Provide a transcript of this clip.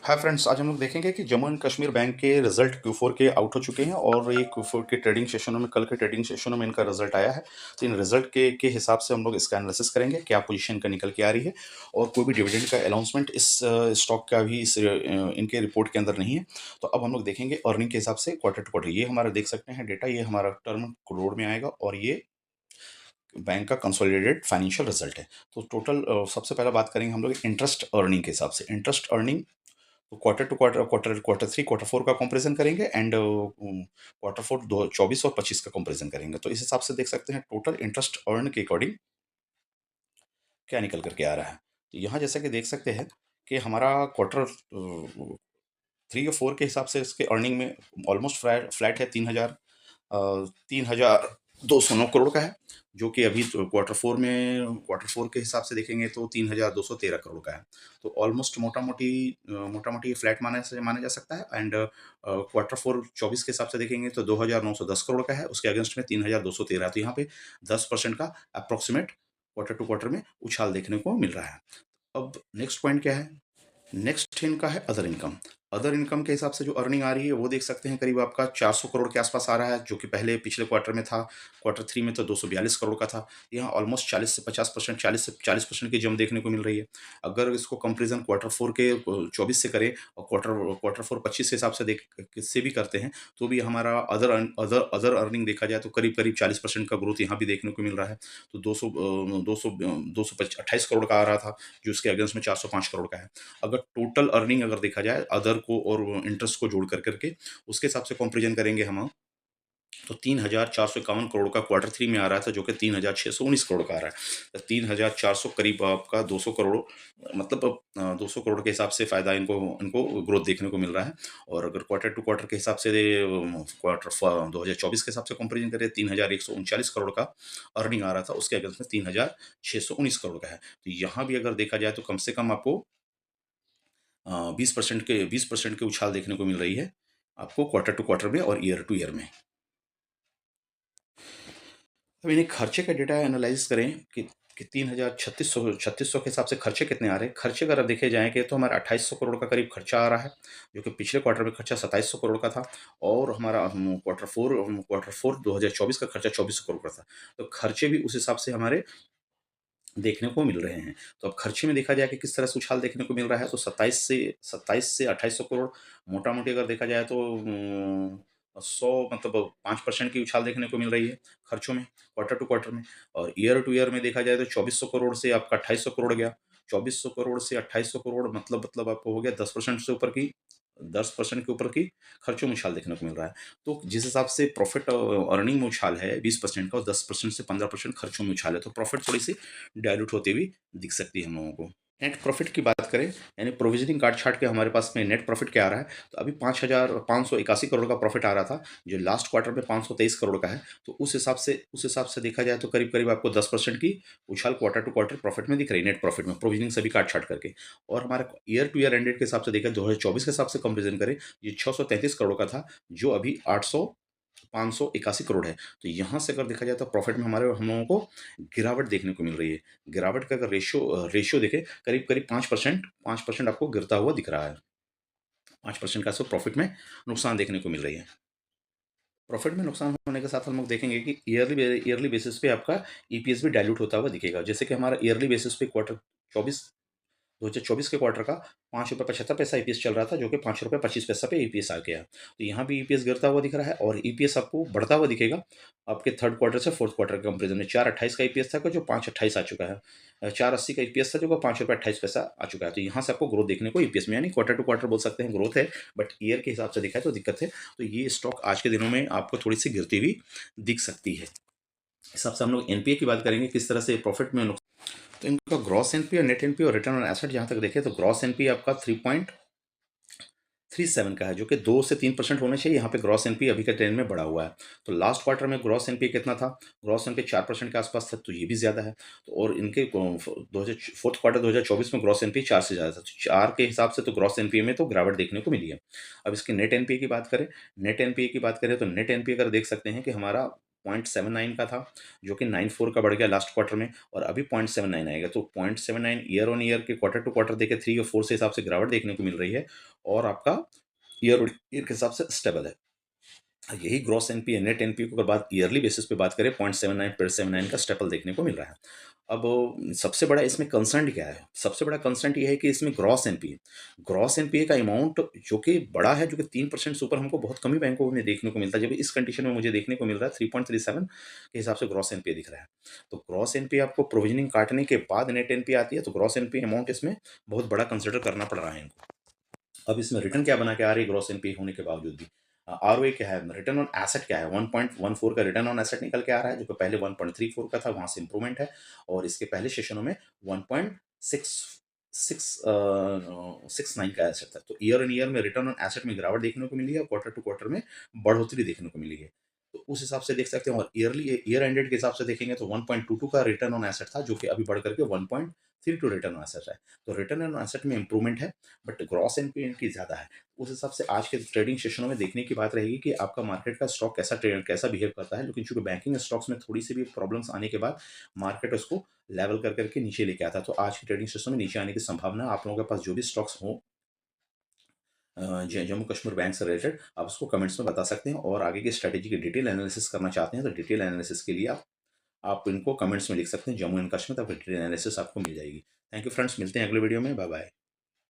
Hi friends, आज हम लोग देखेंगे कि जम्मू एंड कश्मीर बैंक के रिजल्ट Q4 के आउट हो चुके हैं और ये Q4 के ट्रेडिंग सेशनों में कल के ट्रेडिंग सेशनों में इनका रिजल्ट आया है। तो इन रिजल्ट के हिसाब से हम लोग इसका एनालिसिस करेंगे, क्या पोजीशन का निकल के आ रही है और कोई भी डिविडेंड का अनाउंसमेंट इस स्टॉक का भी इनके रिपोर्ट के अंदर नहीं है। तो अब हम लोग देखेंगे अर्निंग के हिसाब से क्वार्टर टू क्वार्टर। ये हमारा देख सकते हैं डेटा, ये हमारा टर्म करोड़ में आएगा और ये बैंक का कंसोलिडेटेड फाइनेंशियल रिजल्ट है। तो टोटल सबसे पहले बात करेंगे हम लोग इंटरेस्ट अर्निंग के हिसाब से। इंटरेस्ट अर्निंग तो quarter two quarter quarter quarter three quarter four का कंपैरिजन करेंगे एंड क्वार्टर फोर दो 24 और 25 का कंपैरिजन करेंगे। तो इस हिसाब से देख सकते हैं टोटल इंटरेस्ट अर्न के अकॉर्डिंग क्या निकल करके आ रहा है। तो यहाँ जैसा कि देख सकते हैं कि हमारा क्वार्टर थ्री और फोर के हिसाब से इसके अर्निंग में ऑलमोस्ट फ्लैट है। 3,209 करोड़ का है, जो कि अभी क्वार्टर फोर के हिसाब से देखेंगे तो 3,213 करोड़ का है। तो ऑलमोस्ट मोटा मोटी फ्लैट माना जा सकता है। एंड क्वार्टर फोर 24 के हिसाब से देखेंगे तो 2,910 करोड़ का है, उसके अगेंस्ट में 3,213। तो यहाँ पे 10% का अप्रोक्सीमेट क्वार्टर टू क्वार्टर में उछाल देखने को मिल रहा है। अब नेक्स्ट पॉइंट क्या है? नेक्स्ट इनका है अदर इनकम। अदर इनकम के हिसाब से जो अर्निंग आ रही है वो देख सकते हैं करीब आपका 400 करोड़ के आसपास आ रहा है, जो कि पहले पिछले क्वार्टर में था। क्वार्टर थ्री में तो 242 करोड़ का था। यहाँ ऑलमोस्ट 40 से 50%, 40 से 40% की जम देखने को मिल रही है। अगर इसको कंपेरिजन क्वार्टर फोर के 24 से करें और क्वार्टर फोर 25 के हिसाब से देख से भी करते हैं, तो भी हमारा अदर अर्निंग देखा जाए तो करीब करीब 40% का ग्रोथ यहाँ भी देखने को मिल रहा है। तो 228 करोड़ का आ रहा था, जो उसके अगेंस्ट में 405 करोड़ का है। अगर टोटल अर्निंग अगर देखा जाए अदर को और इंटरेस्ट को जोड़ कर करके, उसके हिसाब से कंपेरिजन करेंगे हम, तो 3,451 करोड़ का क्वार्टर थ्री में आ रहा था, जो कि 3,619 करोड़ का आ रहा है। तो 3,400 करीब आपका 200 करोड़, मतलब 200 करोड़ के हिसाब से फायदा इनको इनको ग्रोथ देखने को मिल रहा है। और अगर क्वार्टर टू क्वार्टर के हिसाब से 2024 के हिसाब से कंपेरिजन करें, 3,139 करोड़ का अर्निंग आ रहा था, उसके अगेंस्ट में 3,619 करोड़ का है। तो यहाँ भी अगर देखा जाए तो कम से कम आपको 20% के उछाल देखने को मिल रही है आपको क्वार्टर टू क्वार्टर में और ईयर टू ईयर में। अब इन्हें खर्चे का डेटा एनालाइज करें कि 3,600 के हिसाब से खर्चे कितने आ रहे हैं। खर्चे अगर देखे जाएंगे तो हमारा 2,800 करोड़ का करीब खर्चा आ रहा है, जो कि पिछले क्वार्टर में खर्चा 2,700 करोड़ का था। और हमारा क्वार्टर फोर 2024 का खर्चा 2,400 करोड़ का था। तो खर्चे भी उस हिसाब से हमारे देखने को मिल रहे हैं। तो अब खर्चे में देखा जाए कि किस तरह से उछाल देखने को मिल रहा है, तो 27 से 2,800 करोड़ मोटा-मोटी अगर देखा जाए तो 100 मतलब 5% की उछाल देखने को मिल रही है खर्चों में, क्वार्टर टू क्वार्टर में। और ईयर टू ईयर में देखा जाए तो 2,400 करोड़ से आपका 2,800 करोड़ गया। 2,400 करोड़ से 2,800 करोड़ मतलब आपको हो गया 10% से ऊपर की 10% के ऊपर की खर्चों में उछाल देखने को मिल रहा है। तो जिस हिसाब से प्रॉफिट अर्निंग में उछाल है 20% का और 10% से 15% खर्चों में उछाल है, तो प्रॉफिट थोड़ी-सी डाइल्यूट होती हुई दिख सकती है हम लोगों को। नेट प्रॉफिट की बात करें, यानी प्रोविजनिंग काट छाट के हमारे पास में नेट प्रॉफिट क्या आ रहा है, तो अभी 5,581 करोड़ का प्रॉफिट आ रहा था, जो लास्ट क्वार्टर में 523 करोड़ का है। तो उस हिसाब से देखा जाए तो करीब करीब आपको 10% की उछाल क्वार्टर टू क्वार्टर प्रॉफिट में दिख रही है, नेट प्रॉफिट में, प्रोविजनिंग सभी काट छाट करके। और हमारा ईयर टू ईयर एंडेड के हिसाब से देखा 2024 के हिसाब से कंपेरिजन करें, ये 633 करोड़ का था, जो अभी 581 करोड़ है। तो यहाँ से अगर देखा जाए तो प्रॉफिट में हम लोगों को गिरावट देखने को मिल रही है। गिरावट का अगर रेशियो देखें, करीब करीब 5% आपको गिरता हुआ दिख रहा है। 5% का आपको प्रॉफिट में नुकसान देखने को मिल रही है। प्रॉफिट में नुकसान होने के साथ हम लोग देखेंगे कि ईयरली बेसिस पे आपका ईपीएस भी डाइल्यूट होता हुआ दिखेगा। जैसे कि हमारा ईयरली बेसिस पे क्वार्टर 24 2024 के क्वार्टर का ₹5.75 ईपीएस चल रहा था, जो कि ₹5.25 पे ईपीएस आ गया। तो यहाँ भी ईपीएस गिरता हुआ दिख रहा है और ईपीएस आपको बढ़ता हुआ दिखेगा आपके थर्ड क्वार्टर से फोर्थ क्वार्टर के कंपेरिजन में। 4.28 का ईपीएस था, जो 5.28 आ चुका है। 4.80 का ईपीएस था, जो ₹5.28 आ चुका है। तो यहाँ से आपको ग्रोथ देखने को ईपीएस में, यानी क्वार्टर टू क्वार्टर बोल सकते हैं ग्रोथ है, बट ईयर के हिसाब से देखा है तो दिक्कत है। तो ये स्टॉक आज के दिनों में आपको थोड़ी सी गिरती हुई दिख सकती है। इस हिसाब से हम लोग एनपीए की बात करेंगे, किस तरह से प्रॉफिट में। तो इनका ग्रॉस एनपी और नेट एनपी और रिटर्न ऑन एसेट जहाँ तक देखें तो ग्रॉस एनपी आपका 3.37 का है, जो कि 2 से 3% होना चाहिए। यहाँ पे ग्रॉस एनपी अभी के ट्रेंड में बढ़ा हुआ है। तो लास्ट क्वार्टर में ग्रॉस एनपी कितना था? ग्रॉस एनपी 4% के आसपास था, तो ये भी ज़्यादा है। तो और इनके फोर्थ क्वार्टर 2024 में ग्रॉस एनपी 4 से ज़्यादा था, तो 4 के हिसाब से तो ग्रॉस एनपी में तो गिरावट देखने को मिली है। अब इसके नेट एनपी की बात करें, नेट एनपी की बात करें तो नेट एनपी अगर देख सकते हैं कि हमारा 0.79 का था, जो कि 94 का बढ़ गया लास्ट क्वार्टर में, और अभी 0.79 आएगा। तो 0.79 ईयर ऑन ईयर के क्वार्टर टू क्वार्टर देखे 3 और 4 से हिसाब से गिरावट देखने को मिल रही है, और आपका ईयर ऑन ईयर के हिसाब से स्टेबल है। यही ग्रॉस एनपीए नेट एनपीए को अगर बात ईयरली बेसिस पे बात करें, 0.79 का स्टेपल देखने को मिल रहा है। अब सबसे बड़ा इसमें कंसर्न क्या है? सबसे बड़ा कंसर्न ये है कि इसमें ग्रॉस एनपीए का अमाउंट जो कि बड़ा है, जो कि 3% से ऊपर हमको बहुत कम ही बैंकों में देखने को मिलता है, जब इस कंडीशन में मुझे देखने को मिल रहा है 3.37 के हिसाब से ग्रॉस एनपीए दिख रहा है। तो ग्रॉस एनपीए आपको प्रोविजनिंग काटने के बाद नेट एनपीए आती है, तो ग्रॉस एनपीए अमाउंट इसमें बहुत बड़ा कंसिडर करना पड़ रहा है इनको। अब इसमें रिटर्न क्या बना के आ रही है ग्रॉस एनपीए होने के बावजूद भी? आरओए क्या है, रिटर्न ऑन एसेट क्या है? 1.14 का रिटर्न ऑन एसेट निकल के आ रहा है, जो कि पहले 1.34 का था, वहां से इंप्रूवमेंट है। और इसके पहले सेशनों में 1.69 का एसेट था। तो ईयर ऑन ईयर में रिटर्न ऑन एसेट में गिरावट देखने को मिली है, और क्वार्टर टू क्वार्टर में बढ़ोतरी देखने को मिली है। तो उस हिसाब से देख सकते हैं, और ईयर एंडेड के हिसाब से देखेंगे तो 1.22 का रिटर्न ऑन एसेट था, जो कि अभी बढ़ करके 1.32 रिटर्न ऑन एसेट है। तो रिटर्न ऑन एसेट में इंप्रूवमेंट है, बट ग्रॉस एनपीए इनकी ज़्यादा है। उस हिसाब से आज के ट्रेडिंग सेशनों में देखने की बात रहेगी कि आपका मार्केट का स्टॉक कैसा बिहेव करता है। लेकिन चूंकि बैंकिंग स्टॉक्स में थोड़ी सी भी प्रॉब्लम्स आने के बाद मार्केट उसको लेवल कर करके नीचे लेके आता है। तो आज की ट्रेडिंग सेशन में नीचे आने की संभावना है। आप लोगों के पास जो भी स्टॉक्स हो जम्मू कश्मीर बैंक से रिलेटेड, आप उसको कमेंट्स में बता सकते हैं, और आगे की स्ट्रेटेजी की डिटेल एनालिसिस करना चाहते हैं तो डिटेल एनालिसिस के लिए आप इनको कमेंट्स में लिख सकते हैं, जम्मू एंड कश्मीर, तब डिटेल एनालिसिस आपको मिल जाएगी। थैंक यू फ्रेंड्स, मिलते हैं अगले वीडियो में। Bye bye.